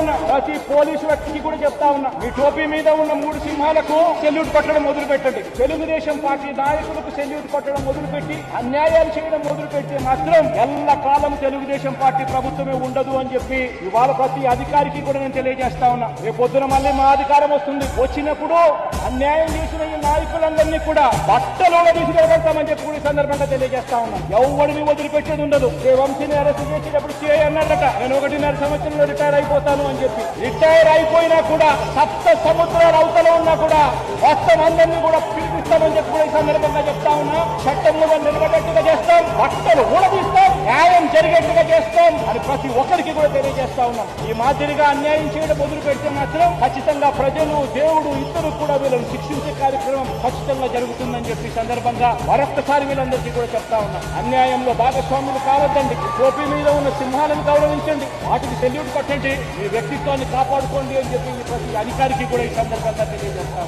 ఉన్నా, ప్రతి పోలీసు వ్యక్తికి కూడా చెప్తా ఉన్నా, మీ టోపీ మీద ఉన్న 3 సింహాలకు సెల్యూట్ కొట్టడం మొదలు పెట్టండి. తెలుగుదేశం పార్టీ నాయకులకు సెల్యూట్ కొట్టడం మొదలుపెట్టి అన్యాయాలు చేయడం మొదలు పెడితే మాత్రం ఎల్ల కాలం తెలుగుదేశం పార్టీ ప్రభుత్వమే ఉండదు అని చెప్పి ఇవాళ ప్రతి అధికారికి కూడా నేను తెలియజేస్తా ఉన్నా. రేపు పొద్దున మళ్ళీ మా అధికారం వస్తుంది, వచ్చినప్పుడు అన్యాయం చేసిన ఈ నాయకులందరినీ కూడా బట్టలో తీసుకెళ్తామని చెప్పి కూడా ఈ సందర్భంగా తెలియజేస్తా ఉన్నా. ఎవరిని వదిలిపెట్టేది ఉండదు. వంశీని అరెస్ట్ చేసేటప్పుడు చేయ అన్నారట, నేను 1.5 సంవత్సరంలో రిటైర్ అయిపోతాను అని చెప్పి. రిటైర్ అయిపోయినా కూడా 7 సముద్రాల అవతల ఉన్నా కూడా మొత్తం అందరినీ కూడా పిలిపిస్తామని చెప్పి కూడా ఈ సందర్భంగా చెప్తా ఉన్నా. చట్టంలో నిలబడేట్టుగా చేస్తాం, బట్టలు ఊడదీస్తాం, న్యాయం జరిగేట్టుగా చేస్తాం అని ప్రతి ఒక్కరికి కూడా తెలియజేస్తా ఉన్నాం. ఈ మాదిరిగా అన్యాయం చేయడం మొదలు పెడితే మాత్రం ఖచ్చితంగా ప్రజలు, దేవుడు ఇద్దరు కూడా వీళ్ళని శిక్షించే కార్యక్రమం ఖచ్చితంగా జరుగుతుందని చెప్పి సందర్భంగా మరొక్కసారి వీళ్ళందరికీ కూడా చెప్తా ఉన్నాం. అన్యాయంలో భాగస్వాములు కావద్దండి. టోపీ మీద ఉన్న సింహాలను గౌరవించండి, వాటికి సెల్యూట్ కొట్టండి, మీ వ్యక్తిత్వాన్ని కాపాడుకోండి అని చెప్పి ప్రతి అధికారికి కూడా ఈ సందర్భంగా తెలియజేస్తాం.